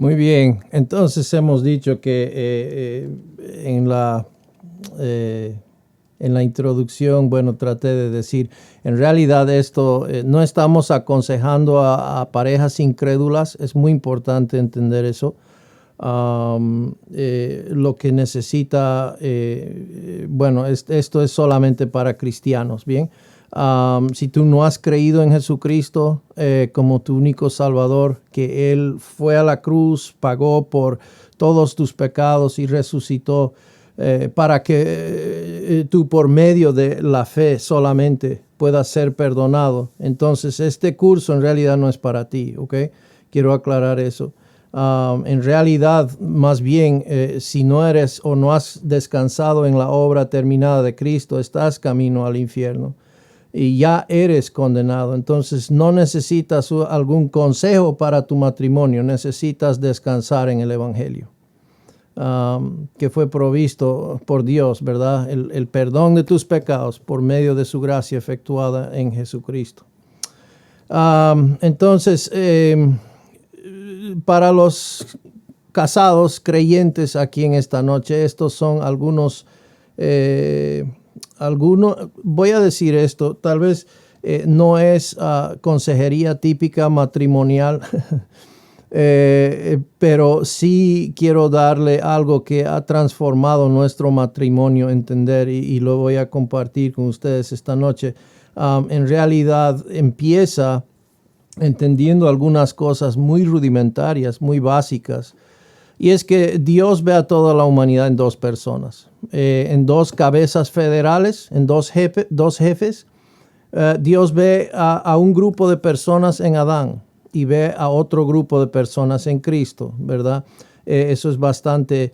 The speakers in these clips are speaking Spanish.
Muy bien, entonces hemos dicho que en la introducción, bueno, traté de decir, en realidad esto no estamos aconsejando a parejas incrédulas, es muy importante entender eso. Lo que necesita, bueno, esto es solamente para cristianos, ¿bien? Si tú no has creído en Jesucristo como tu único Salvador, que Él fue a la cruz, pagó por todos tus pecados y resucitó para que tú por medio de la fe solamente puedas ser perdonado. Entonces este curso en realidad no es para ti, ¿ok? Quiero aclarar eso. En realidad, más bien, si no eres o no has descansado en la obra terminada de Cristo, estás camino al infierno y ya eres condenado. Entonces no necesitas algún consejo para tu matrimonio, necesitas descansar en el Evangelio, que fue provisto por Dios, ¿verdad? El perdón de tus pecados por medio de su gracia efectuada en Jesucristo. Entonces, para los casados creyentes aquí en esta noche, estos son algunos, voy a decir esto, tal vez no es consejería típica matrimonial, pero sí quiero darle algo que ha transformado nuestro matrimonio, entender, y lo voy a compartir con ustedes esta noche. En realidad empieza entendiendo algunas cosas muy rudimentarias, muy básicas. Y es que Dios ve a toda la humanidad en dos personas, en dos cabezas federales, en dos jefes. Dios ve a un grupo de personas en Adán y ve a otro grupo de personas en Cristo, ¿verdad? Eso es bastante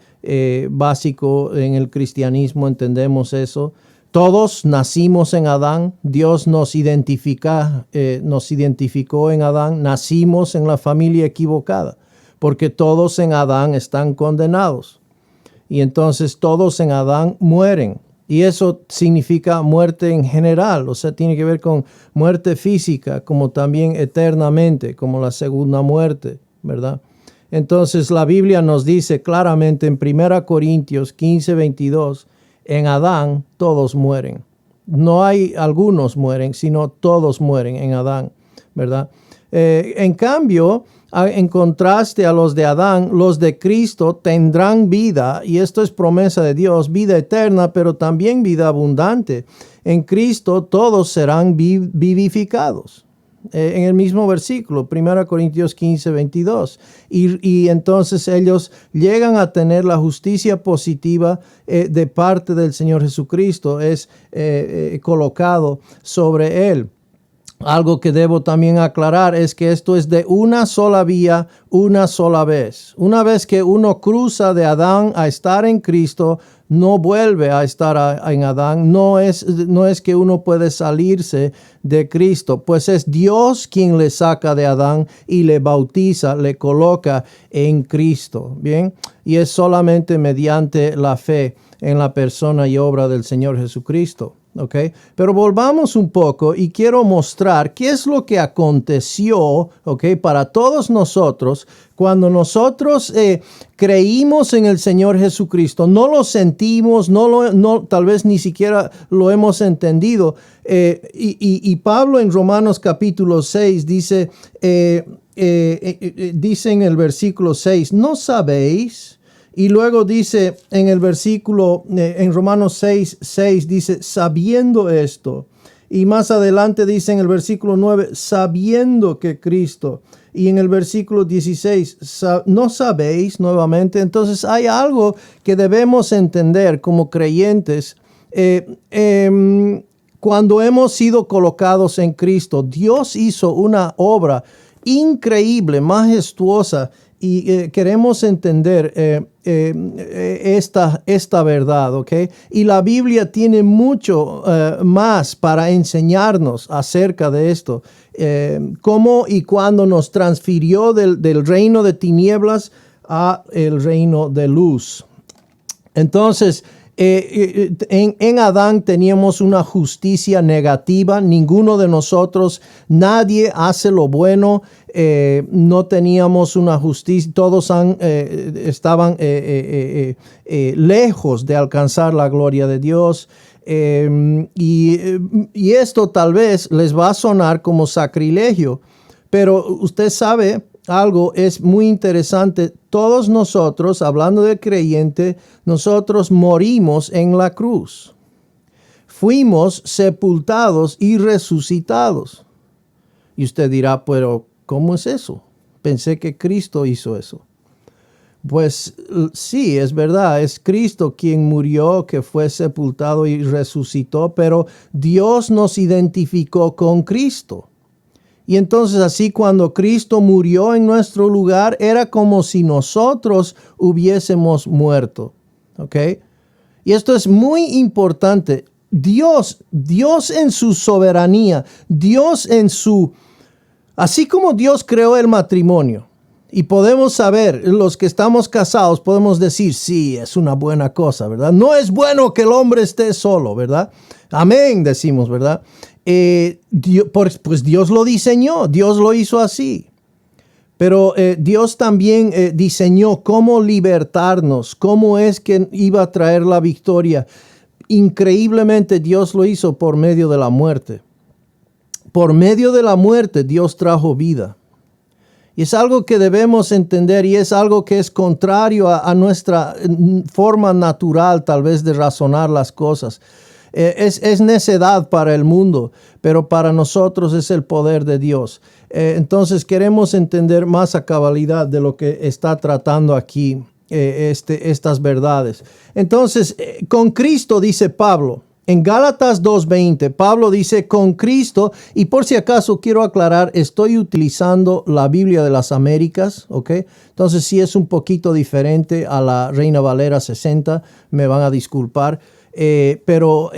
básico en el cristianismo, entendemos eso. Todos nacimos en Adán, Dios nos identificó en Adán, nacimos en la familia equivocada, porque todos en Adán están condenados. Y entonces todos en Adán mueren. Y eso significa muerte en general, o sea, tiene que ver con muerte física, como también eternamente, como la segunda muerte, ¿verdad? Entonces la Biblia nos dice claramente en 1 Corintios 15:22, en Adán todos mueren. No hay algunos mueren, sino todos mueren en Adán, ¿verdad? En cambio, en contraste a los de Adán, los de Cristo tendrán vida, y esto es promesa de Dios, vida eterna, pero también vida abundante. En Cristo todos serán vivificados. En el mismo versículo, 1 Corintios 15:22. Y entonces ellos llegan a tener la justicia positiva de parte del Señor Jesucristo, es colocado sobre él. Algo que debo también aclarar es que esto es de una sola vía, una sola vez. Una vez que uno cruza de Adán a estar en Cristo, no vuelve a estar en Adán. No es que uno puede salirse de Cristo, pues es Dios quien le saca de Adán y le bautiza, le coloca en Cristo. Bien, y es solamente mediante la fe en la persona y obra del Señor Jesucristo. Okay. Pero volvamos un poco y quiero mostrar qué es lo que aconteció, para todos nosotros cuando nosotros creímos en el Señor Jesucristo. No lo sentimos, tal vez ni siquiera lo hemos entendido. Y Pablo en Romanos capítulo 6 dice, dice en el versículo 6, ¿no sabéis? Y luego dice en el versículo, en Romanos 6, dice, sabiendo esto. Y más adelante dice en el versículo 9, sabiendo que Cristo. Y en el versículo 16, ¿no sabéis nuevamente? Entonces hay algo que debemos entender como creyentes. Cuando hemos sido colocados en Cristo, Dios hizo una obra increíble, majestuosa. Y queremos entender esta verdad, ¿ok? Y la Biblia tiene mucho más para enseñarnos acerca de esto. Cómo y cuándo nos transfirió del reino de tinieblas a el reino de luz. Entonces, En Adán teníamos una justicia negativa. Ninguno de nosotros, nadie hace lo bueno. No teníamos una justicia. Todos estaban lejos de alcanzar la gloria de Dios. Y esto tal vez les va a sonar como sacrilegio, pero usted sabe algo, es muy interesante. Todos nosotros, hablando de creyente, nosotros morimos en la cruz. Fuimos sepultados y resucitados. Y usted dirá, pero ¿cómo es eso? Pensé que Cristo hizo eso. Pues sí, es verdad, es Cristo quien murió, que fue sepultado y resucitó, pero Dios nos identificó con Cristo. Y entonces así cuando Cristo murió en nuestro lugar, era como si nosotros hubiésemos muerto. ¿Ok? Y esto es muy importante. Dios en su soberanía, así como Dios creó el matrimonio, y podemos saber, los que estamos casados, podemos decir, sí, es una buena cosa, ¿verdad? No es bueno que el hombre esté solo, ¿verdad? Amén, decimos, ¿verdad? Pues Dios lo diseñó, Dios lo hizo así. Pero Dios también diseñó cómo libertarnos, cómo es que iba a traer la victoria. Increíblemente Dios lo hizo por medio de la muerte. Por medio de la muerte Dios trajo vida. Y es algo que debemos entender y es algo que es contrario a nuestra forma natural tal vez de razonar las cosas. Es necedad para el mundo, pero para nosotros es el poder de Dios. Entonces queremos entender más a cabalidad de lo que está tratando aquí estas verdades. Entonces, con Cristo, dice Pablo, en Gálatas 2:20, Pablo dice con Cristo, y por si acaso quiero aclarar, estoy utilizando la Biblia de las Américas, ¿ok? Entonces sí es un poquito diferente a la Reina Valera 60, me van a disculpar, pero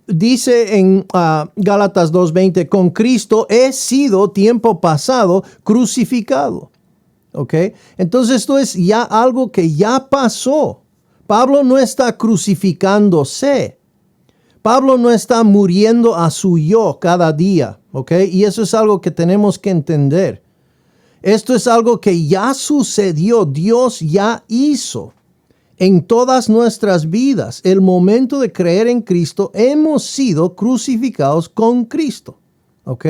dice en Gálatas 2:20, con Cristo he sido tiempo pasado crucificado, ¿ok? Entonces esto es ya algo que ya pasó. Pablo no está crucificándose. Pablo no está muriendo a su yo cada día, ¿ok? Y eso es algo que tenemos que entender. Esto es algo que ya sucedió, Dios ya hizo en todas nuestras vidas. El momento de creer en Cristo, hemos sido crucificados con Cristo, ¿ok?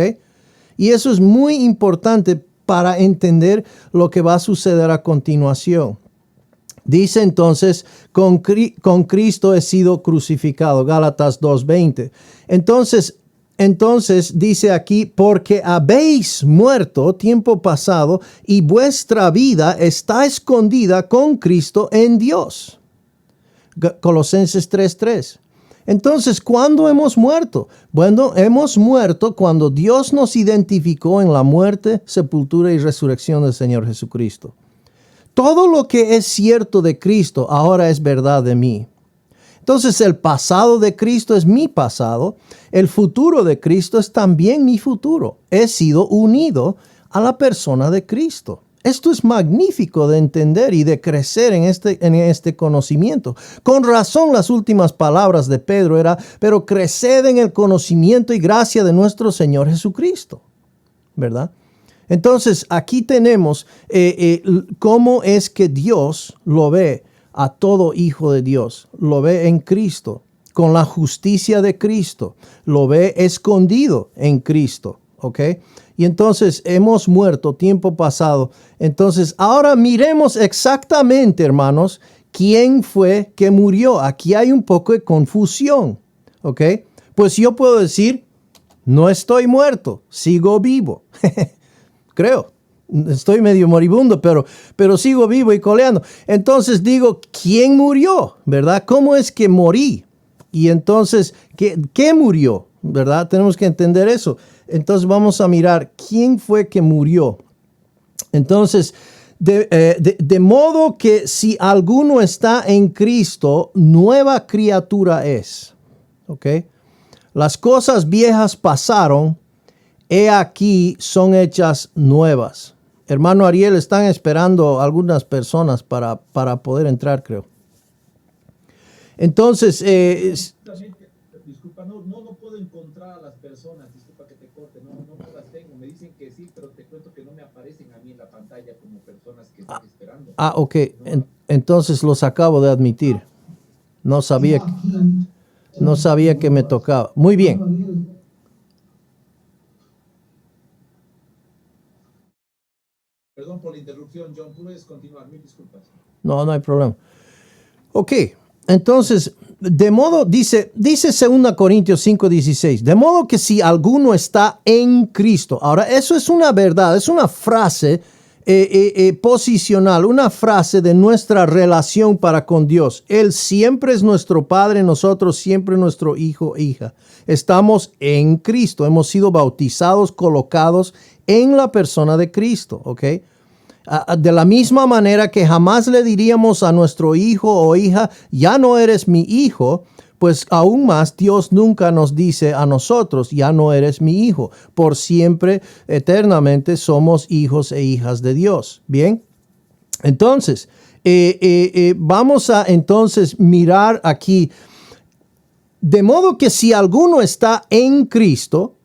Y eso es muy importante para entender lo que va a suceder a continuación. Dice entonces, con Cristo he sido crucificado, Gálatas 2:20. Entonces dice aquí, porque habéis muerto tiempo pasado y vuestra vida está escondida con Cristo en Dios. Colosenses 3:3. Entonces, ¿cuándo hemos muerto? Bueno, hemos muerto cuando Dios nos identificó en la muerte, sepultura y resurrección del Señor Jesucristo. Todo lo que es cierto de Cristo ahora es verdad de mí. Entonces el pasado de Cristo es mi pasado, el futuro de Cristo es también mi futuro. He sido unido a la persona de Cristo. Esto es magnífico de entender y de crecer en este conocimiento. Con razón las últimas palabras de Pedro era, pero creced en el conocimiento y gracia de nuestro Señor Jesucristo, ¿verdad? Entonces, aquí tenemos cómo es que Dios lo ve a todo hijo de Dios. Lo ve en Cristo, con la justicia de Cristo. Lo ve escondido en Cristo, ¿ok? Y entonces hemos muerto tiempo pasado. Entonces, ahora miremos exactamente, hermanos, quién fue que murió. Aquí hay un poco de confusión, ¿ok? Pues yo puedo decir, no estoy muerto, sigo vivo. Creo, estoy medio moribundo, pero sigo vivo y coleando. Entonces digo, ¿quién murió? ¿Verdad? ¿Cómo es que morí? Y entonces, ¿qué murió? ¿Verdad? Tenemos que entender eso. Entonces vamos a mirar quién fue que murió. Entonces, de modo que si alguno está en Cristo, nueva criatura es. ¿Ok? Las cosas viejas pasaron. He aquí son hechas nuevas. Hermano Ariel, están esperando algunas personas para poder entrar, creo. Entonces, Disculpa, no puedo encontrar a las personas, disculpa que te corte, no las tengo. Me dicen que sí, pero te cuento que no me aparecen a mí en la pantalla como personas que están esperando. ok, entonces los acabo de admitir. No sabía que me tocaba. Muy bien. Perdón por la interrupción, John, puedes continuar, mil disculpas. No hay problema. Ok, entonces, de modo, dice 2 Corintios 5:16, de modo que si alguno está en Cristo, ahora eso es una verdad, es una frase posicional, una frase de nuestra relación para con Dios. Él siempre es nuestro Padre, nosotros siempre nuestro hijo e hija. Estamos en Cristo, hemos sido bautizados, colocados en la persona de Cristo, ¿ok? De la misma manera que jamás le diríamos a nuestro hijo o hija, ya no eres mi hijo, pues aún más Dios nunca nos dice a nosotros, ya no eres mi hijo. Por siempre, eternamente, somos hijos e hijas de Dios. Bien, entonces, vamos a entonces mirar aquí. De modo que si alguno está en Cristo,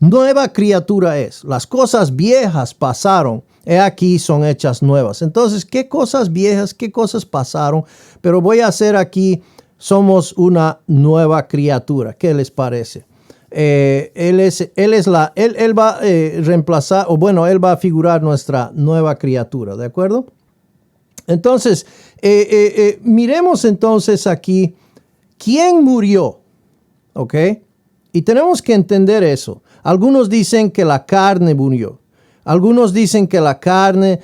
nueva criatura es. Las cosas viejas pasaron. He aquí son hechas nuevas. Entonces, ¿qué cosas viejas, qué cosas pasaron? Pero voy a hacer aquí, somos una nueva criatura. ¿Qué les parece? Él va a reemplazar, o bueno, él va a figurar nuestra nueva criatura, ¿de acuerdo? Entonces, miremos entonces aquí, ¿quién murió? ¿Ok? Y tenemos que entender eso. Algunos dicen que la carne murió. Algunos dicen que la carne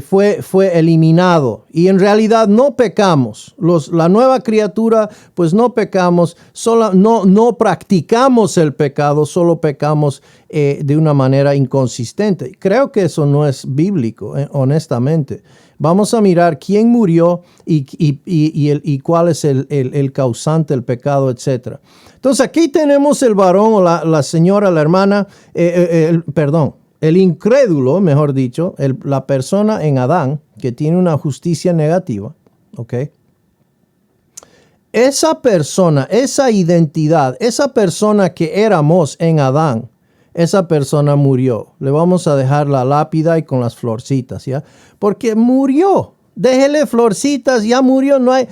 fue eliminado y en realidad no pecamos. La nueva criatura, pues no pecamos, no practicamos el pecado, solo pecamos de una manera inconsistente. Creo que eso no es bíblico, honestamente. Vamos a mirar quién murió y cuál es el causante del pecado, etc. Entonces aquí tenemos el varón o la señora, la hermana, el incrédulo, mejor dicho, la persona en Adán que tiene una justicia negativa, ¿ok? Esa persona, esa identidad, esa persona que éramos en Adán, esa persona murió. Le vamos a dejar la lápida y con las florcitas, ¿ya? Porque murió. Déjele florcitas, ya murió. No hay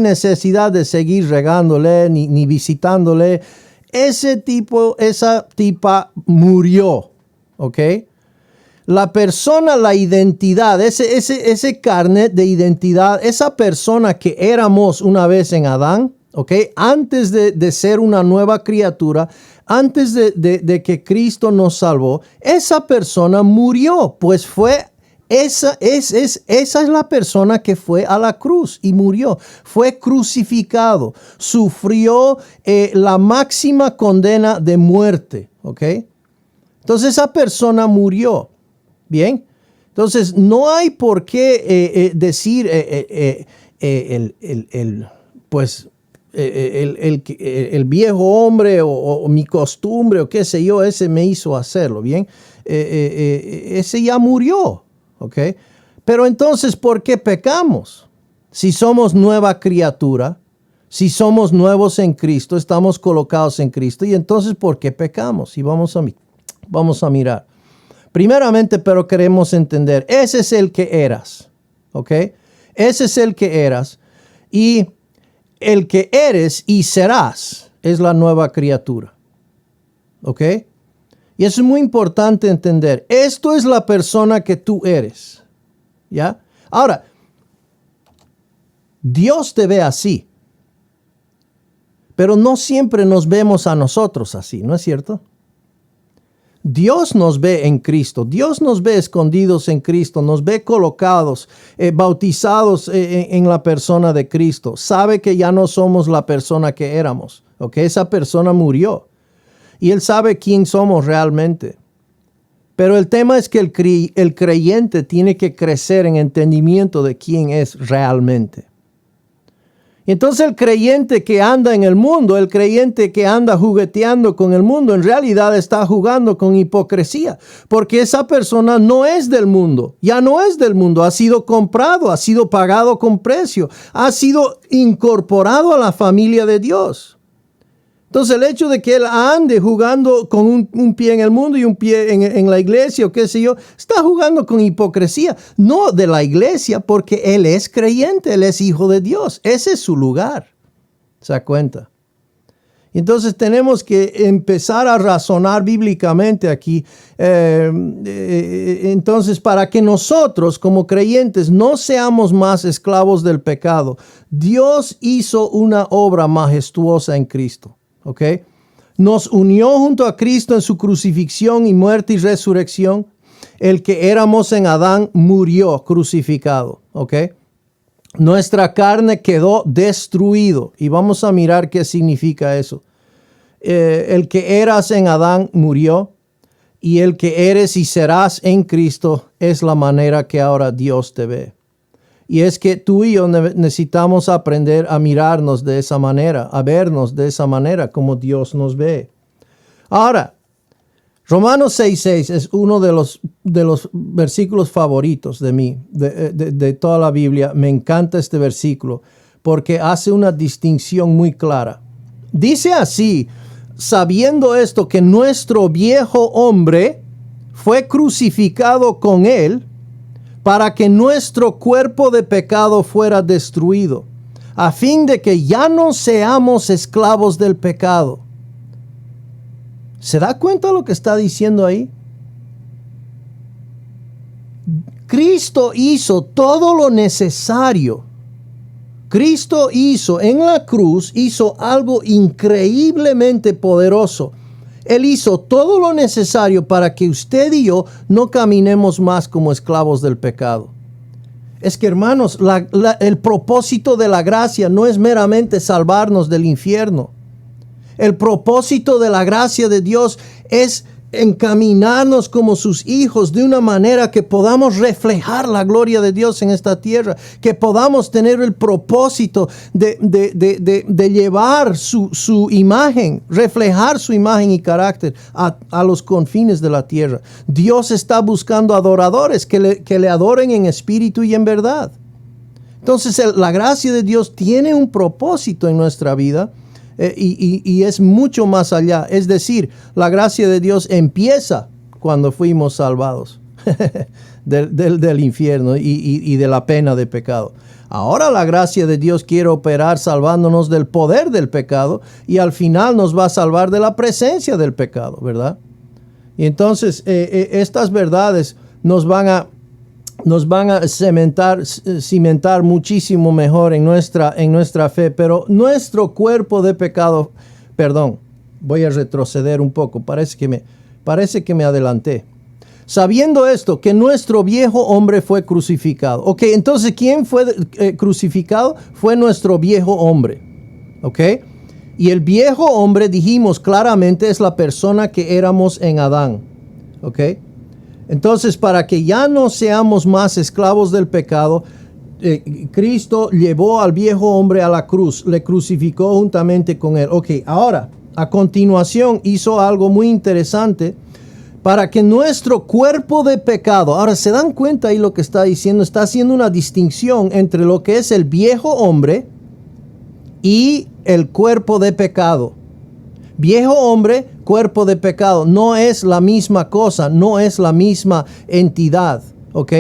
necesidad de seguir regándole ni visitándole. Esa tipa murió, ¿ok? La persona, la identidad, ese carnet de identidad, esa persona que éramos una vez en Adán, ¿ok? Antes de ser una nueva criatura, antes de que Cristo nos salvó, esa persona murió, pues esa es la persona que fue a la cruz y murió. Fue crucificado, sufrió la máxima condena de muerte, ¿ok? Entonces esa persona murió, ¿bien? Entonces no hay por qué decir el viejo hombre o mi costumbre o qué sé yo, ese me hizo hacerlo, ¿bien? Ese ya murió, ¿ok? Pero entonces, ¿por qué pecamos? Si somos nueva criatura, si somos nuevos en Cristo, estamos colocados en Cristo, y entonces, ¿por qué pecamos? Y vamos a mirar. Primeramente, pero queremos entender, ese es el que eras, ¿ok? Ese es el que eras, y el que eres y serás es la nueva criatura. ¿Ok? Y eso es muy importante entender. Esto es la persona que tú eres. ¿Ya? Ahora, Dios te ve así. Pero no siempre nos vemos a nosotros así, ¿no es cierto? Dios nos ve en Cristo, Dios nos ve escondidos en Cristo, nos ve colocados, bautizados en la persona de Cristo. Sabe que ya no somos la persona que éramos, ¿ok? Esa persona murió y Él sabe quién somos realmente. Pero el tema es que el creyente tiene que crecer en entendimiento de quién es realmente. Y entonces el creyente que anda en el mundo, el creyente que anda jugueteando con el mundo, en realidad está jugando con hipocresía, porque esa persona no es del mundo, ya no es del mundo, ha sido comprado, ha sido pagado con precio, ha sido incorporado a la familia de Dios. Entonces el hecho de que él ande jugando con un pie en el mundo y un pie en la iglesia o qué sé yo, está jugando con hipocresía, no de la iglesia, porque él es creyente, él es hijo de Dios, ese es su lugar, ¿se da cuenta? Entonces tenemos que empezar a razonar bíblicamente aquí, entonces para que nosotros como creyentes no seamos más esclavos del pecado, Dios hizo una obra majestuosa en Cristo. ¿Ok? Nos unió junto a Cristo en su crucifixión y muerte y resurrección. El que éramos en Adán murió crucificado. ¿Ok? Nuestra carne quedó destruido. Y vamos a mirar qué significa eso. El que eras en Adán murió. Y el que eres y serás en Cristo es la manera que ahora Dios te ve. Y es que tú y yo necesitamos aprender a mirarnos de esa manera, a vernos de esa manera como Dios nos ve. Ahora, Romanos 6:6 es uno de los versículos favoritos de mí, de toda la Biblia. Me encanta este versículo porque hace una distinción muy clara. Dice así, sabiendo esto que nuestro viejo hombre fue crucificado con él, para que nuestro cuerpo de pecado fuera destruido, a fin de que ya no seamos esclavos del pecado. ¿Se da cuenta lo que está diciendo ahí? Cristo hizo todo lo necesario. Cristo hizo en la cruz, hizo algo increíblemente poderoso. Él hizo todo lo necesario para que usted y yo no caminemos más como esclavos del pecado. Es que, hermanos, el propósito de la gracia no es meramente salvarnos del infierno. El propósito de la gracia de Dios es encaminarnos como sus hijos de una manera que podamos reflejar la gloria de Dios en esta tierra, que podamos tener el propósito de llevar su imagen, reflejar su imagen y carácter a los confines de la tierra. Dios está buscando adoradores que le adoren en espíritu y en verdad. Entonces la gracia de Dios tiene un propósito en nuestra vida. Y es mucho más allá. Es decir, la gracia de Dios empieza cuando fuimos salvados del infierno y de la pena de pecado. Ahora la gracia de Dios quiere operar salvándonos del poder del pecado y al final nos va a salvar de la presencia del pecado, ¿verdad? Y entonces estas verdades nos van a cimentar muchísimo mejor en nuestra fe, pero nuestro cuerpo de pecado, voy a retroceder un poco, parece que me adelanté. Sabiendo esto, que nuestro viejo hombre fue crucificado. Ok, entonces, ¿quién fue crucificado? Fue nuestro viejo hombre. Ok, y el viejo hombre, dijimos claramente, es la persona que éramos en Adán. Ok. Entonces, para que ya no seamos más esclavos del pecado, Cristo llevó al viejo hombre a la cruz, le crucificó juntamente con él. Ok, ahora, a continuación, hizo algo muy interesante para que nuestro cuerpo de pecado, ahora, ¿se dan cuenta ahí lo que está diciendo? Está haciendo una distinción entre lo que es el viejo hombre y el cuerpo de pecado. Viejo hombre, cuerpo de pecado, no es la misma cosa, no es la misma entidad, ¿ok?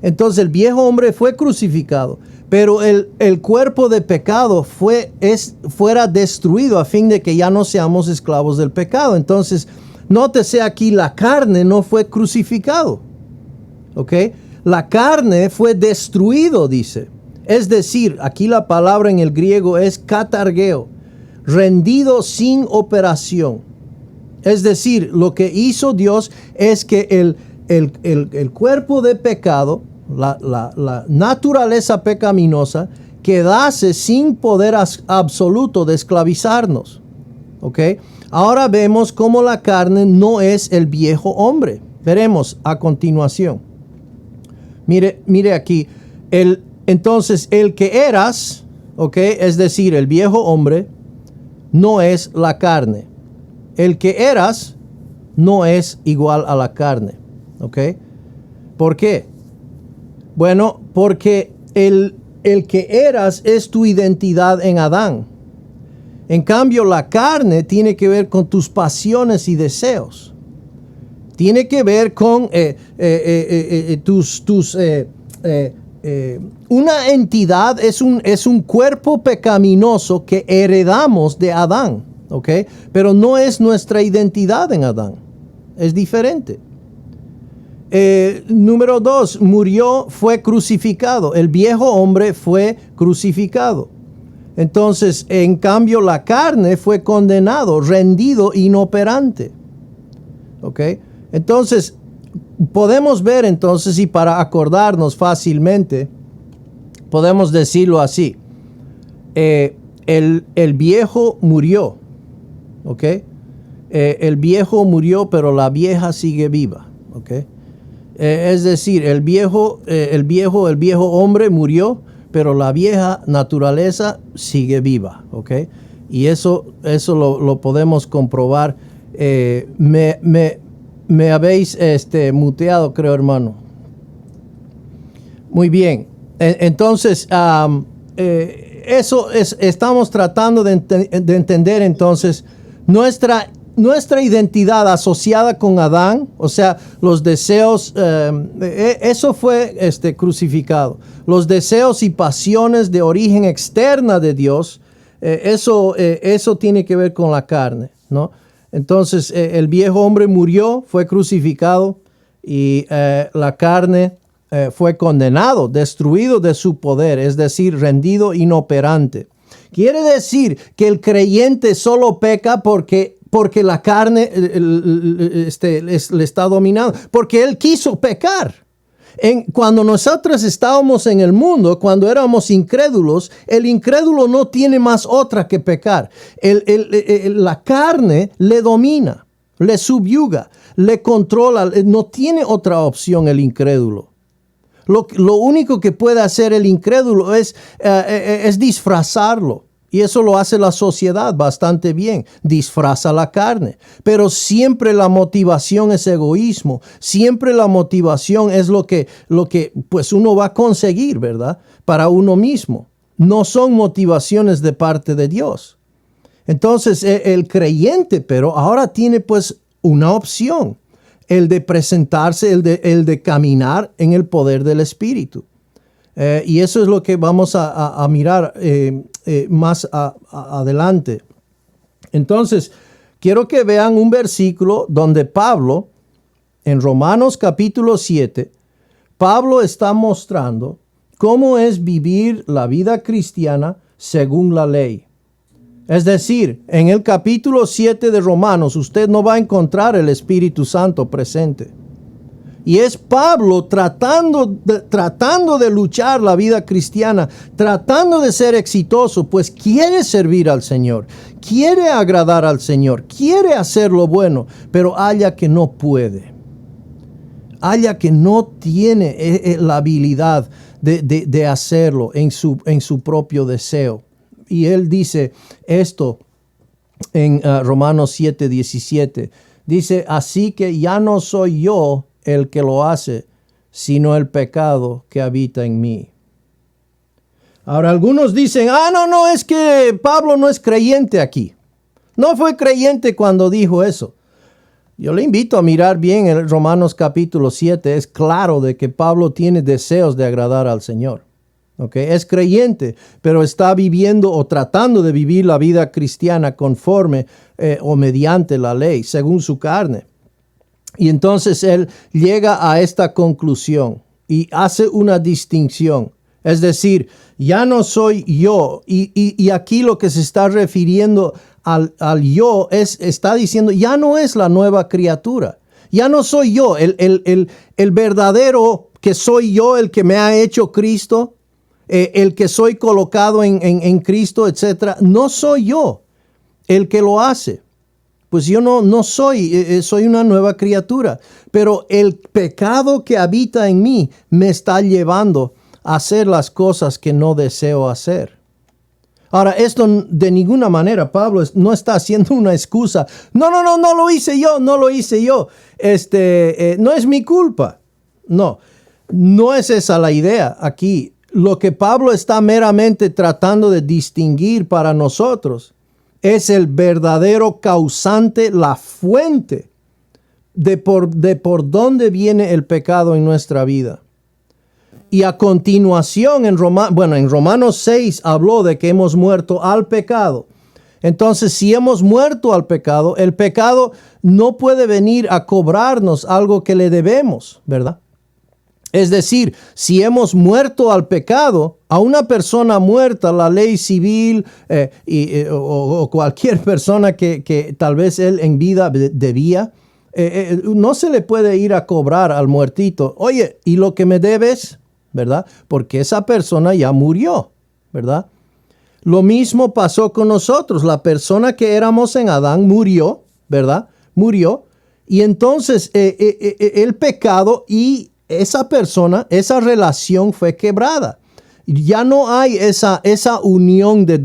Entonces el viejo hombre fue crucificado, pero el cuerpo de pecado fuera destruido a fin de que ya no seamos esclavos del pecado. Entonces, nótese aquí, la carne no fue crucificado, ¿ok? La carne fue destruido, dice. Es decir, aquí la palabra en el griego es katargeo, rendido sin operación. Es decir, lo que hizo Dios es que el cuerpo de pecado, la naturaleza pecaminosa, quedase sin poder absoluto de esclavizarnos. ¿Ok? Ahora vemos cómo la carne no es el viejo hombre. Veremos a continuación. Mire aquí. Entonces, el que eras, ¿ok? Es decir, el viejo hombre no es la carne. El que eras no es igual a la carne, ¿ok? ¿Por qué? Bueno, porque el que eras es tu identidad en Adán. En cambio, la carne tiene que ver con tus pasiones y deseos. Tiene que ver con una entidad, es un cuerpo pecaminoso que heredamos de Adán, ¿ok? Pero no es nuestra identidad en Adán. Es diferente. Número 2, fue crucificado. El viejo hombre fue crucificado. Entonces, en cambio, la carne fue condenado, rendido, inoperante. ¿Ok? Entonces, podemos ver entonces, y para acordarnos fácilmente, podemos decirlo así. El viejo murió. ¿Ok? El viejo murió, pero la vieja sigue viva. ¿Ok? Es decir, el viejo hombre murió, pero la vieja naturaleza sigue viva, ¿ok? Y eso lo podemos comprobar. Me habéis muteado, creo, hermano. Muy bien. Entonces, estamos tratando de entender entonces nuestra identidad asociada con Adán, o sea, los deseos, eso fue crucificado. Los deseos y pasiones de origen externa de Dios, eso tiene que ver con la carne, ¿no? Entonces, el viejo hombre murió, fue crucificado y la carne fue condenado, destruido de su poder, es decir, rendido inoperante. Quiere decir que el creyente solo peca porque la carne le está dominando, porque él quiso pecar. Cuando nosotros estábamos en el mundo, cuando éramos incrédulos, el incrédulo no tiene más otra que pecar. La carne le domina, le subyuga, le controla, no tiene otra opción el incrédulo. Lo único que puede hacer el incrédulo es disfrazarlo. Y eso lo hace la sociedad bastante bien, disfraza la carne. Pero siempre la motivación es egoísmo, siempre la motivación es lo que pues uno va a conseguir, ¿verdad? Para uno mismo. No son motivaciones de parte de Dios. Entonces el creyente, pero ahora tiene pues una opción, el de presentarse, el de caminar en el poder del Espíritu. Y eso es lo que vamos a mirar más adelante. Entonces, quiero que vean un versículo donde Pablo, en Romanos capítulo 7, Pablo está mostrando cómo es vivir la vida cristiana según la ley. Es decir, en el capítulo 7 de Romanos, usted no va a encontrar el Espíritu Santo presente. Y es Pablo tratando de luchar la vida cristiana, tratando de ser exitoso, pues quiere servir al Señor, quiere agradar al Señor, quiere hacer lo bueno, pero halla que no puede. Halla que no tiene la habilidad de hacerlo en su propio deseo. Y él dice esto en Romanos 7:17. Dice, así que ya no soy yo el que lo hace, sino el pecado que habita en mí. Ahora algunos dicen, no, es que Pablo no es creyente aquí. No fue creyente cuando dijo eso. Yo le invito a mirar bien el Romanos capítulo 7. Es claro de que Pablo tiene deseos de agradar al Señor. ¿Okay? Es creyente, pero está viviendo o tratando de vivir la vida cristiana conforme o mediante la ley, según su carne. Y entonces él llega a esta conclusión y hace una distinción. Es decir, ya no soy yo. Y aquí lo que se está refiriendo al yo está diciendo, ya no es la nueva criatura. Ya no soy yo, el verdadero que soy yo, el que me ha hecho Cristo, el que soy colocado en Cristo, etc. No soy yo el que lo hace. Pues yo no soy una nueva criatura, pero el pecado que habita en mí me está llevando a hacer las cosas que no deseo hacer. Ahora, esto de ninguna manera, Pablo no está haciendo una excusa. No lo hice yo. No es mi culpa. No es esa la idea aquí. Lo que Pablo está meramente tratando de distinguir para nosotros es el verdadero causante, la fuente de por dónde viene el pecado en nuestra vida. Y a continuación en Romanos 6 habló de que hemos muerto al pecado. Entonces, si hemos muerto al pecado, el pecado no puede venir a cobrarnos algo que le debemos, ¿verdad? Es decir, si hemos muerto al pecado, a una persona muerta, la ley civil o cualquier persona que tal vez él en vida debía, no se le puede ir a cobrar al muertito. Oye, ¿y lo que me debes? ¿Verdad? Porque esa persona ya murió, ¿verdad? Lo mismo pasó con nosotros. La persona que éramos en Adán murió, ¿verdad? Murió. Y entonces el pecado y esa persona, esa relación fue quebrada. Ya no hay esa unión de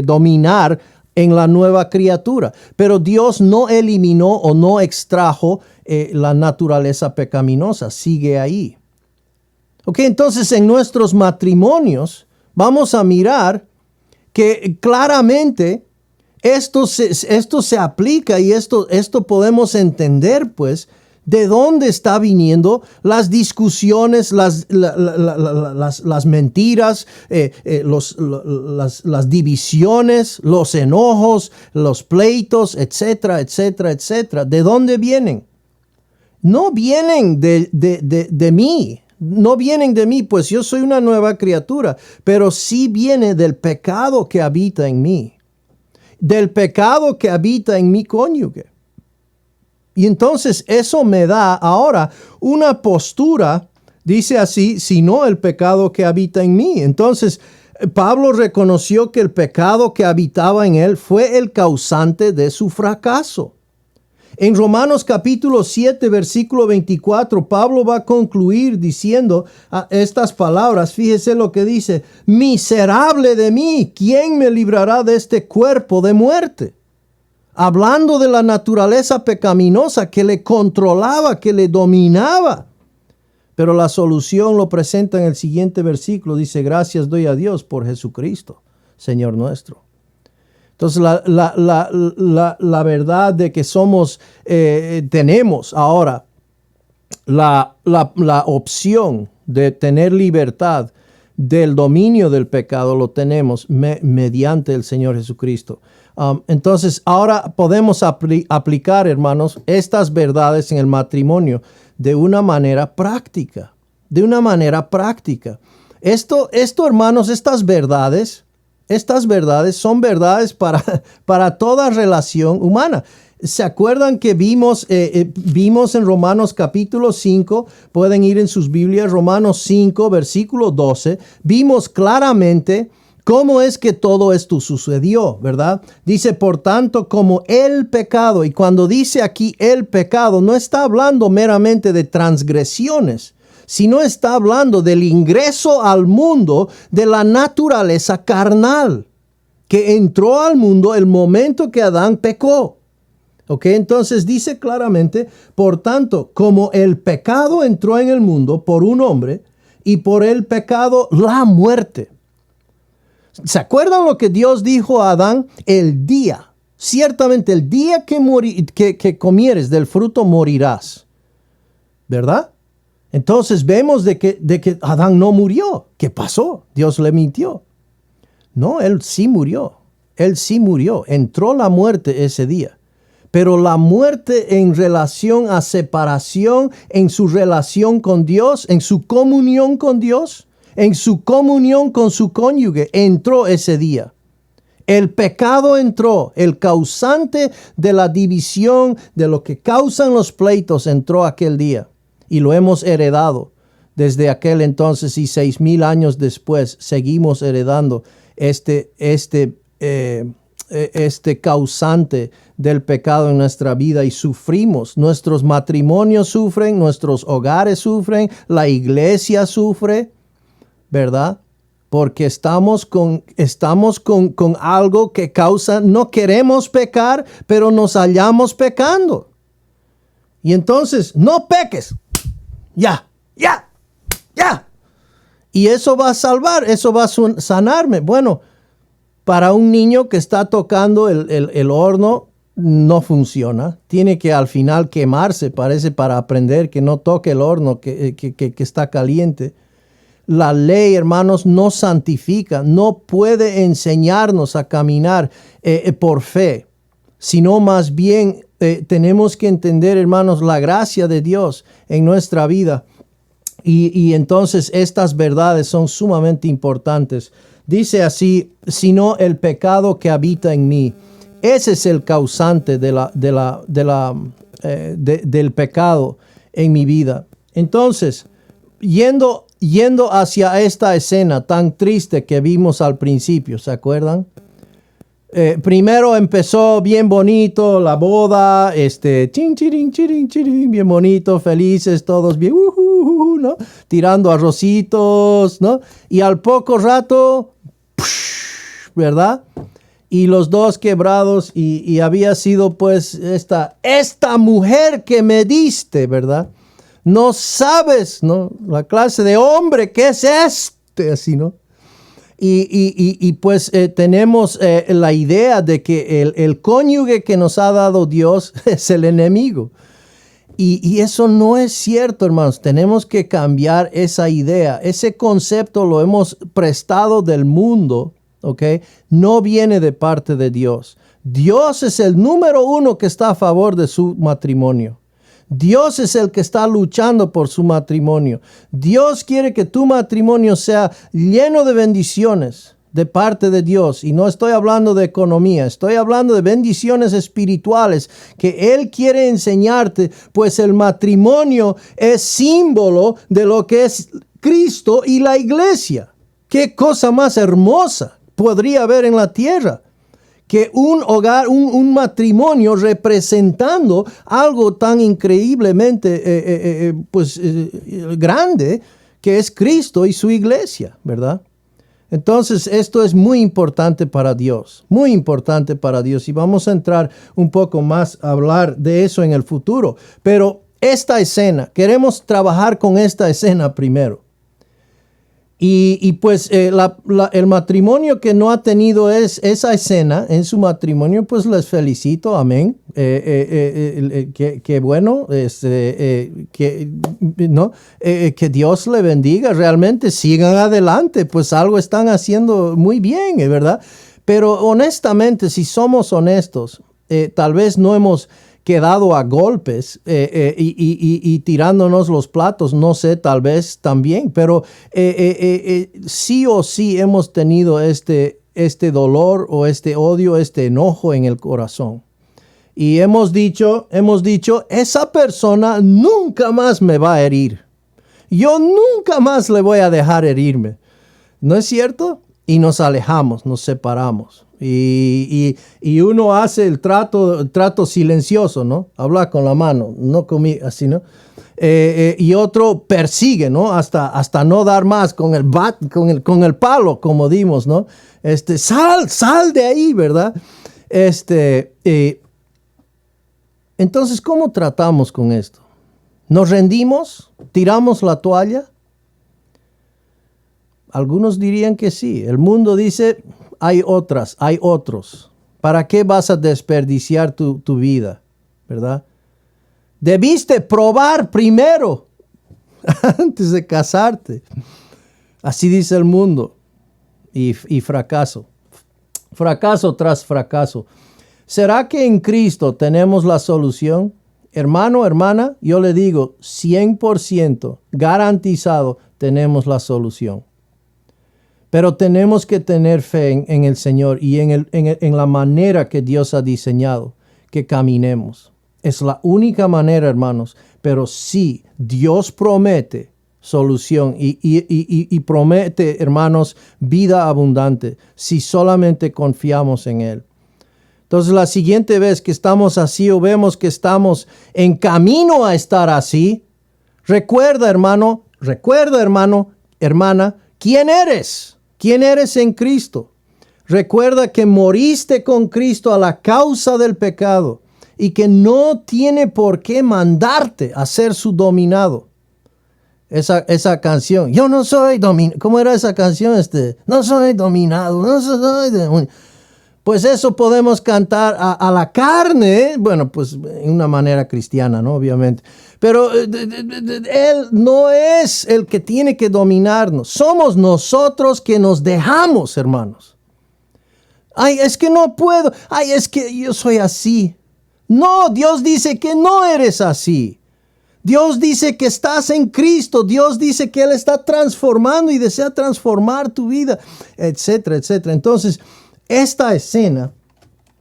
dominar en la nueva criatura. Pero Dios no eliminó o no extrajo la naturaleza pecaminosa. Sigue ahí. Ok, entonces en nuestros matrimonios vamos a mirar que claramente esto se aplica y esto podemos entender pues de dónde está viniendo las discusiones, las mentiras, las divisiones, los enojos, los pleitos, etcétera, etcétera, etcétera. ¿De dónde vienen? No vienen de mí. No vienen de mí, pues yo soy una nueva criatura, pero sí viene del pecado que habita en mí, del pecado que habita en mi cónyuge. Y entonces eso me da ahora una postura, dice así, sino el pecado que habita en mí. Entonces Pablo reconoció que el pecado que habitaba en él fue el causante de su fracaso. En Romanos capítulo 7, versículo 24, Pablo va a concluir diciendo estas palabras. Fíjese lo que dice: miserable de mí, ¿quién me librará de este cuerpo de muerte? Hablando de la naturaleza pecaminosa que le controlaba, que le dominaba. Pero la solución lo presenta en el siguiente versículo. Dice: gracias doy a Dios por Jesucristo, Señor nuestro. Entonces la verdad de que tenemos ahora la opción de tener libertad del dominio del pecado, lo tenemos mediante el Señor Jesucristo. Entonces ahora podemos aplicar, hermanos, estas verdades en el matrimonio de una manera práctica. Esto, hermanos, estas verdades son verdades para toda relación humana. ¿Se acuerdan que vimos en Romanos capítulo 5? Pueden ir en sus Biblias, Romanos 5, versículo 12. Vimos claramente cómo es que todo esto sucedió, ¿verdad? Dice, por tanto, como el pecado, y cuando dice aquí el pecado, no está hablando meramente de transgresiones, sino está hablando del ingreso al mundo de la naturaleza carnal que entró al mundo el momento que Adán pecó. ¿Ok? Entonces dice claramente, por tanto, como el pecado entró en el mundo por un hombre y por el pecado la muerte. ¿Se acuerdan lo que Dios dijo a Adán? Ciertamente el día que comieres del fruto morirás. ¿Verdad? Entonces vemos de que Adán no murió. ¿Qué pasó? Dios le mintió. No, él sí murió. Entró la muerte ese día. Pero la muerte en relación a separación, en su relación con Dios, en su comunión con Dios, en su comunión con su cónyuge, entró ese día. El pecado entró, el causante de la división, de lo que causan los pleitos, entró aquel día. Y lo hemos heredado desde aquel entonces, y 6,000 años después seguimos heredando este causante del pecado en nuestra vida, y sufrimos. Nuestros matrimonios sufren, nuestros hogares sufren, la iglesia sufre, ¿verdad? porque estamos con algo que causa, no queremos pecar, pero nos hallamos pecando. Y entonces, no peques. Ya. Y eso va a salvar, eso va a sanarme. Bueno, para un niño que está tocando el horno, no funciona. Tiene que al final quemarse, parece, para aprender que no toque el horno que está caliente. La ley, hermanos, no santifica, no puede enseñarnos a caminar por fe, sino más bien tenemos que entender, hermanos, la gracia de Dios en nuestra vida. Y entonces estas verdades son sumamente importantes. Dice así, sino el pecado que habita en mí. Ese es el causante del pecado en mi vida. Entonces, yendo hacia esta escena tan triste que vimos al principio, ¿se acuerdan? Primero empezó bien bonito la boda, bien bonito, felices, todos bien, ¿no? Tirando arrocitos, ¿no? Y al poco rato, ¿verdad? Y los dos quebrados y había sido pues esta mujer que me diste, ¿verdad? No sabes, ¿no? La clase de hombre que es así, ¿no? Y pues tenemos la idea de que el cónyuge que nos ha dado Dios es el enemigo. Y eso no es cierto, hermanos. Tenemos que cambiar esa idea. Ese concepto lo hemos prestado del mundo, ¿ok? No viene de parte de Dios. Dios es el número uno que está a favor de su matrimonio. Dios es el que está luchando por su matrimonio. Dios quiere que tu matrimonio sea lleno de bendiciones de parte de Dios. Y no estoy hablando de economía, estoy hablando de bendiciones espirituales que Él quiere enseñarte, pues el matrimonio es símbolo de lo que es Cristo y la iglesia. ¿Qué cosa más hermosa podría haber en la tierra? Que un hogar, un matrimonio representando algo tan increíblemente grande que es Cristo y su iglesia, ¿verdad? Entonces esto es muy importante para Dios, muy importante para Dios. Y vamos a entrar un poco más a hablar de eso en el futuro. Pero esta escena, queremos trabajar con esta escena primero. Y pues el matrimonio que no ha tenido esa escena en su matrimonio, pues les felicito, amén. Que bueno, que Dios le bendiga, realmente sigan adelante, pues algo están haciendo muy bien, ¿verdad? Pero honestamente, si somos honestos, tal vez no hemos quedado a golpes y tirándonos los platos, no sé, tal vez también, pero sí o sí hemos tenido este dolor o este odio, este enojo en el corazón. Y hemos dicho, esa persona nunca más me va a herir. Yo nunca más le voy a dejar herirme. ¿No es cierto? Y nos alejamos, nos separamos. Y uno hace el trato silencioso, ¿no? Habla con la mano, no conmigo, así, ¿no? Y otro persigue, ¿no? Hasta no dar más con el palo, como dimos, ¿no? Sal de ahí, ¿verdad? Entonces, ¿cómo tratamos con esto? ¿Nos rendimos? ¿Tiramos la toalla? Algunos dirían que sí. El mundo dice, hay otros. ¿Para qué vas a desperdiciar tu vida? ¿Verdad? Debiste probar primero antes de casarte. Así dice el mundo. Y fracaso. Fracaso tras fracaso. ¿Será que en Cristo tenemos la solución? Hermano, hermana, yo le digo 100% garantizado tenemos la solución. Pero tenemos que tener fe en el Señor y en la manera que Dios ha diseñado que caminemos. Es la única manera, hermanos. Pero sí, Dios promete solución y promete, hermanos, vida abundante si solamente confiamos en Él. Entonces, la siguiente vez que estamos así o vemos que estamos en camino a estar así, recuerda, hermano, hermana, ¿quién eres? ¿Quién eres en Cristo? Recuerda que moriste con Cristo a la causa del pecado y que no tiene por qué mandarte a ser su dominado. Esa canción, yo no soy dominado. ¿Cómo era esa canción? No soy dominado, no soy. Pues eso podemos cantar a la carne, bueno, pues en una manera cristiana, ¿no? Obviamente. Pero Él no es el que tiene que dominarnos. Somos nosotros que nos dejamos, hermanos. Ay, es que no puedo. Ay, es que yo soy así. No, Dios dice que no eres así. Dios dice que estás en Cristo. Dios dice que Él está transformando y desea transformar tu vida, etcétera, etcétera. Entonces, esta escena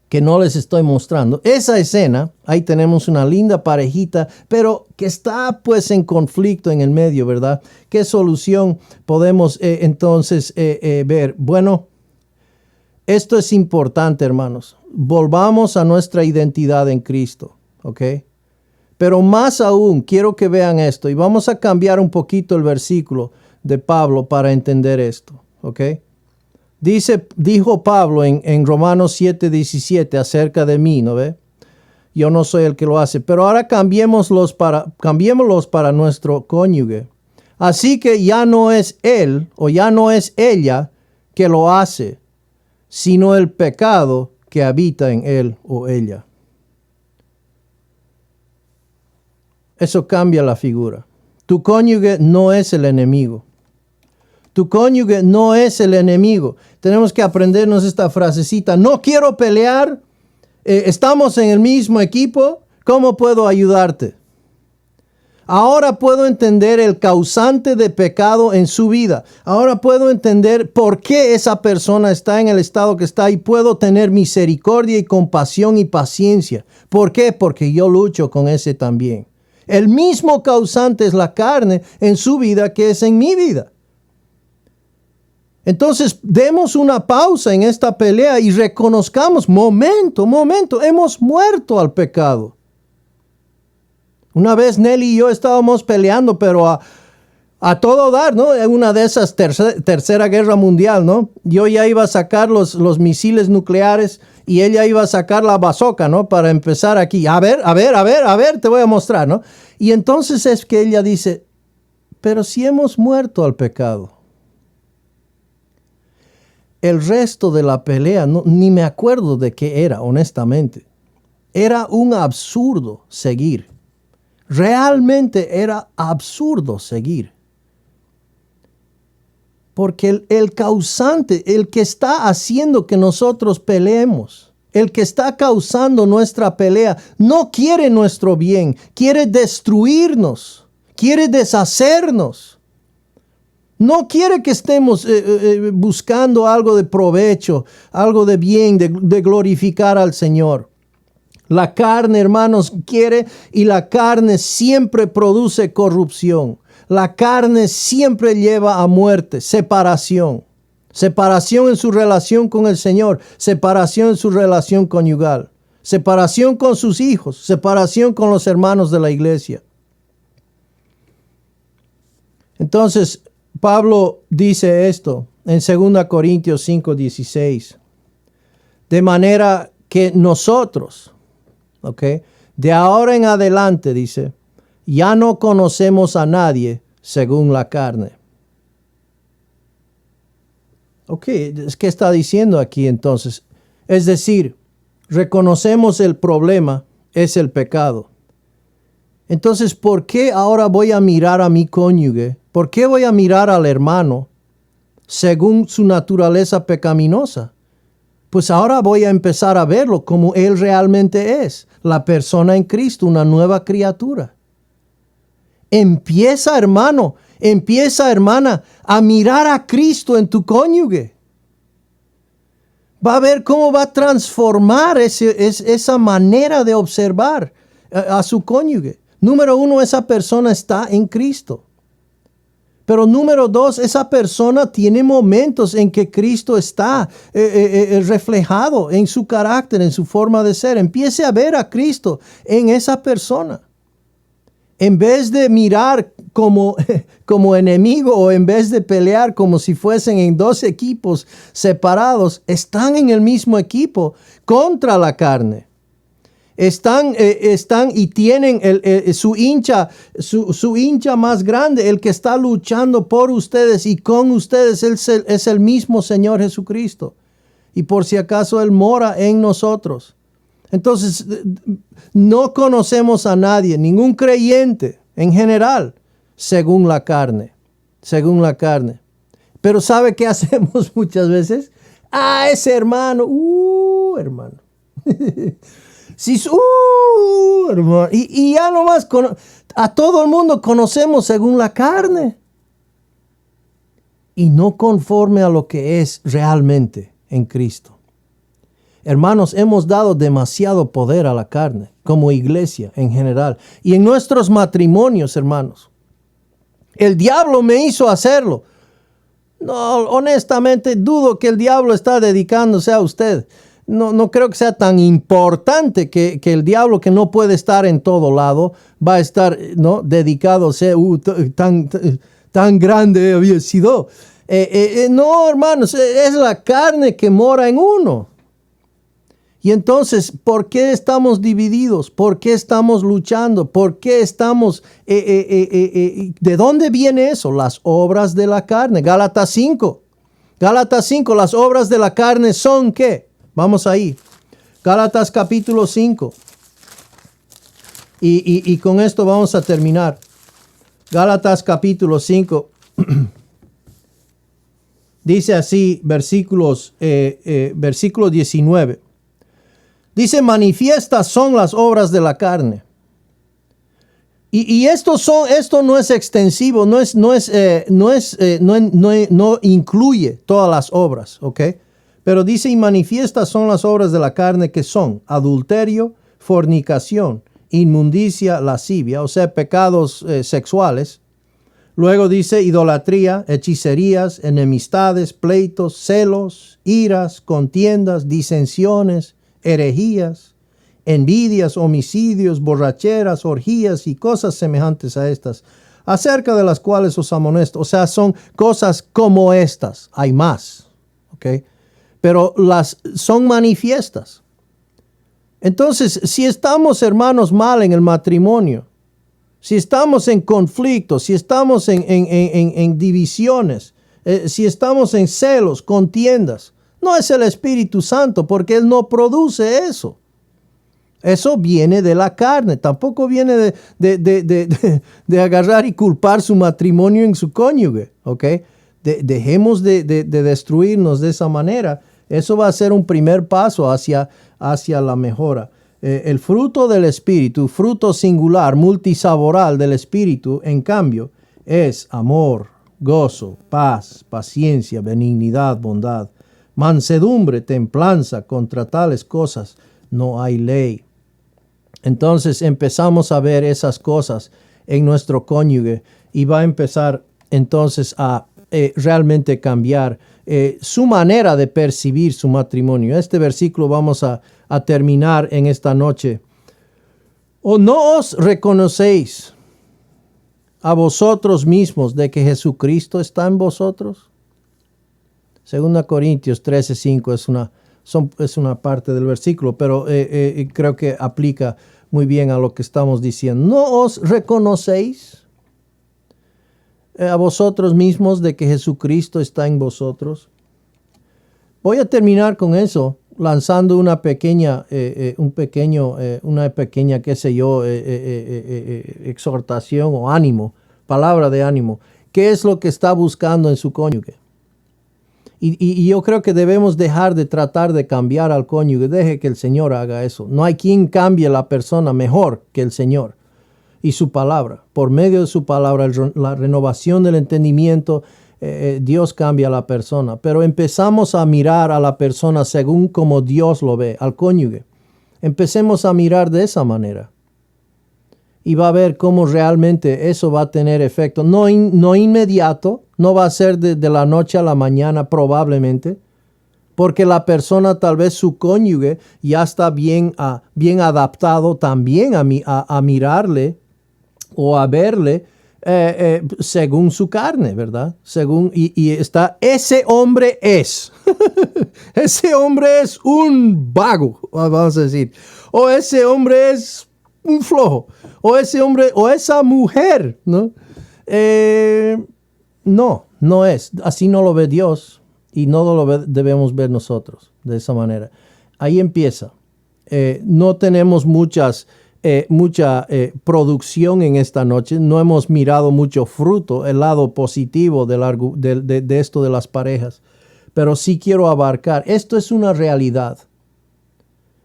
que no les estoy mostrando, esa escena, ahí tenemos una linda parejita, pero que está pues en conflicto en el medio, ¿verdad? ¿Qué solución podemos entonces ver? Bueno, esto es importante, hermanos. Volvamos a nuestra identidad en Cristo, ¿ok? Pero más aún, quiero que vean esto y vamos a cambiar un poquito el versículo de Pablo para entender esto, ¿ok? Dijo Pablo en Romanos 7:17 acerca de mí, ¿no ve? Yo no soy el que lo hace, pero ahora cambiémoslos para nuestro cónyuge. Así que ya no es él o ya no es ella que lo hace, sino el pecado que habita en él o ella. Eso cambia la figura. Tu cónyuge no es el enemigo. Tu cónyuge no es el enemigo. Tenemos que aprendernos esta frasecita. No quiero pelear. Estamos en el mismo equipo. ¿Cómo puedo ayudarte? Ahora puedo entender el causante de pecado en su vida. Ahora puedo entender por qué esa persona está en el estado que está y puedo tener misericordia y compasión y paciencia. ¿Por qué? Porque yo lucho con ese también. El mismo causante es la carne en su vida que es en mi vida. Entonces, demos una pausa en esta pelea y reconozcamos, momento, hemos muerto al pecado. Una vez Nelly y yo estábamos peleando, pero a todo dar, ¿no? En una de esas tercera guerra mundial, ¿no? Yo ya iba a sacar los misiles nucleares y ella iba a sacar la bazooka, ¿no? Para empezar aquí. A ver, te voy a mostrar, ¿no? Y entonces es que ella dice, pero si hemos muerto al pecado. El resto de la pelea, ni me acuerdo de qué era, honestamente. Era un absurdo seguir. Realmente era absurdo seguir. Porque el causante, el que está haciendo que nosotros peleemos, el que está causando nuestra pelea, no quiere nuestro bien, quiere destruirnos, quiere deshacernos. No quiere que estemos buscando algo de provecho, algo de bien, de glorificar al Señor. La carne, hermanos, quiere y la carne siempre produce corrupción. La carne siempre lleva a muerte, separación. Separación en su relación con el Señor, separación en su relación conyugal, separación con sus hijos, separación con los hermanos de la iglesia. Entonces, Pablo dice esto en 2 Corintios 5:16. De manera que nosotros, de ahora en adelante, dice, ya no conocemos a nadie según la carne. ¿Qué está diciendo aquí entonces? Es decir, reconocemos el problema es el pecado. Entonces, ¿por qué ahora voy a mirar a mi cónyuge? ¿Por qué voy a mirar al hermano según su naturaleza pecaminosa? Pues ahora voy a empezar a verlo como él realmente es, la persona en Cristo, una nueva criatura. Empieza, hermano, hermana, a mirar a Cristo en tu cónyuge. Va a ver cómo va a transformar esa manera de observar a su cónyuge. Número 1, esa persona está en Cristo. Pero número 2, esa persona tiene momentos en que Cristo está reflejado en su carácter, en su forma de ser. Empiece a ver a Cristo en esa persona. En vez de mirar como, como enemigo o en vez de pelear como si fuesen en dos equipos separados, están en el mismo equipo contra la carne. Están y tienen su hincha más grande, el que está luchando por ustedes y con ustedes es el mismo Señor Jesucristo. Y por si acaso Él mora en nosotros. Entonces, no conocemos a nadie, ningún creyente en general, según la carne. Pero ¿sabe qué hacemos muchas veces? Ese hermano, hermano. Sí, hermano. Y ya nomás a todo el mundo conocemos según la carne. Y no conforme a lo que es realmente en Cristo. Hermanos, hemos dado demasiado poder a la carne, como iglesia en general. Y en nuestros matrimonios, hermanos. El diablo me hizo hacerlo. No, honestamente, dudo que el diablo está dedicándose a usted. No creo que sea tan importante que el diablo, que no puede estar en todo lado, va a estar, ¿no?, dedicándose. Tan grande había sido. No, hermanos, es la carne que mora en uno. Y entonces, ¿por qué estamos divididos? ¿Por qué estamos luchando? ¿Por qué estamos... ¿de dónde viene eso? Las obras de la carne. Gálatas 5, las obras de la carne son ¿qué? Vamos ahí. Gálatas capítulo 5. Y con esto vamos a terminar. Gálatas capítulo 5. Dice así, versículo 19. Dice, manifiestas son las obras de la carne. Y esto no es extensivo, no incluye todas las obras, ¿ok? Pero dice, y manifiestas son las obras de la carne, que son adulterio, fornicación, inmundicia, lascivia, o sea, pecados sexuales. Luego dice idolatría, hechicerías, enemistades, pleitos, celos, iras, contiendas, disensiones, herejías, envidias, homicidios, borracheras, orgías y cosas semejantes a estas, acerca de las cuales os amonesto. O sea, son cosas como estas. Hay más, ¿ok? Pero las son manifiestas. Entonces, si estamos, hermanos, mal en el matrimonio, si estamos en conflictos, si estamos en divisiones, si estamos en celos, contiendas, no es el Espíritu Santo, porque Él no produce eso. Eso viene de la carne. Tampoco viene de agarrar y culpar su matrimonio en su cónyuge. ¿Ok? Dejemos de destruirnos de esa manera. Eso va a ser un primer paso hacia la mejora. El fruto del Espíritu, fruto singular, multisaboral del Espíritu, en cambio, es amor, gozo, paz, paciencia, benignidad, bondad, mansedumbre, templanza. Contra tales cosas no hay ley. Entonces empezamos a ver esas cosas en nuestro cónyuge y va a empezar entonces a realmente cambiar su manera de percibir su matrimonio. Este versículo vamos a terminar en esta noche. ¿O no os reconocéis a vosotros mismos de que Jesucristo está en vosotros? 2 Corintios 13:5 es una parte del versículo, pero creo que aplica muy bien a lo que estamos diciendo. ¿No os reconocéis a vosotros mismos de que Jesucristo está en vosotros? Voy a terminar con eso, lanzando una pequeña, qué sé yo, exhortación o ánimo, palabra de ánimo. ¿Qué es lo que está buscando en su cónyuge? Y yo creo que debemos dejar de tratar de cambiar al cónyuge. Deje que el Señor haga eso. No hay quien cambie a la persona mejor que el Señor y su palabra. Por medio de su palabra, la renovación del entendimiento, Dios cambia a la persona. Pero empezamos a mirar a la persona según como Dios lo ve, al cónyuge. Empecemos a mirar de esa manera. Y va a ver cómo realmente eso va a tener efecto. No inmediato, no va a ser de la noche a la mañana probablemente, porque la persona, tal vez su cónyuge, ya está bien adaptado también a mirarle o a verle según su carne, ¿verdad? Y está, ese hombre es, ese hombre es un vago, vamos a decir, o ese hombre es un flojo, o ese hombre, o esa mujer, ¿no? No es, así no lo ve Dios y no lo debemos ver nosotros de esa manera. Ahí empieza. No tenemos mucha producción en esta noche. No hemos mirado mucho fruto, el lado positivo de esto de las parejas. Pero sí quiero abarcar. Esto es una realidad.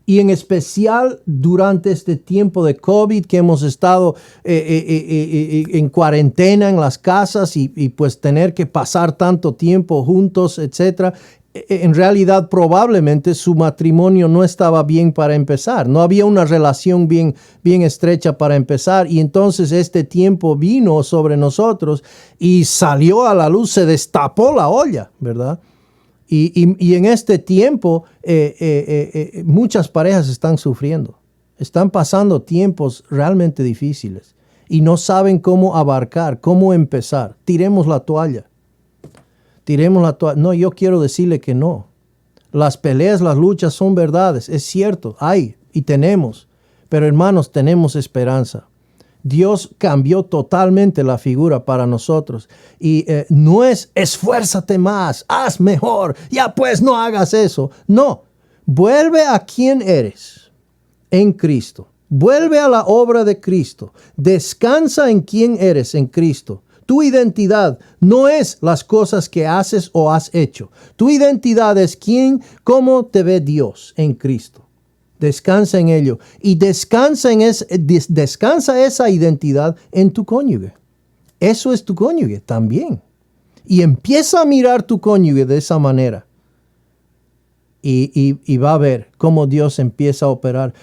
Y en especial durante este tiempo de COVID que hemos estado en cuarentena en las casas y pues tener que pasar tanto tiempo juntos, etcétera. En realidad probablemente su matrimonio no estaba bien para empezar. No había una relación bien estrecha para empezar. Y entonces este tiempo vino sobre nosotros y salió a la luz, se destapó la olla, ¿verdad? Y en este tiempo muchas parejas están sufriendo. Están pasando tiempos realmente difíciles y no saben cómo abarcar, cómo empezar. Tiremos la toalla. No, yo quiero decirle que no. Las peleas, las luchas son verdades. Es cierto, hay y tenemos. Pero hermanos, tenemos esperanza. Dios cambió totalmente la figura para nosotros. Y no es esfuérzate más, haz mejor, ya pues no hagas eso. No, vuelve a quien eres en Cristo. Vuelve a la obra de Cristo. Descansa en quien eres en Cristo. Tu identidad no es las cosas que haces o has hecho. Tu identidad es cómo te ve Dios en Cristo. Descansa en ello. Y descansa esa identidad en tu cónyuge. Eso es tu cónyuge también. Y empieza a mirar tu cónyuge de esa manera. Y va a ver cómo Dios empieza a operar.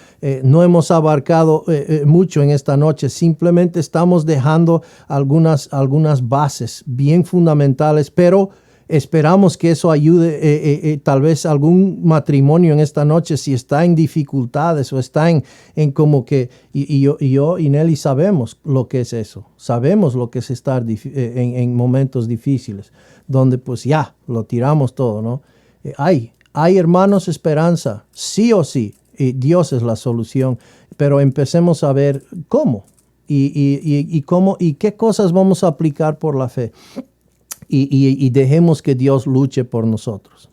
No hemos abarcado mucho en esta noche. Simplemente estamos dejando algunas bases bien fundamentales, pero esperamos que eso ayude tal vez algún matrimonio en esta noche si está en dificultades o está en como que, y yo y Nelly sabemos lo que es eso. Sabemos lo que es estar en momentos difíciles, donde pues ya lo tiramos todo, ¿no? Hay, hermanos, esperanza, sí o sí, y Dios es la solución, pero empecemos a ver cómo y qué cosas vamos a aplicar por la fe y dejemos que Dios luche por nosotros.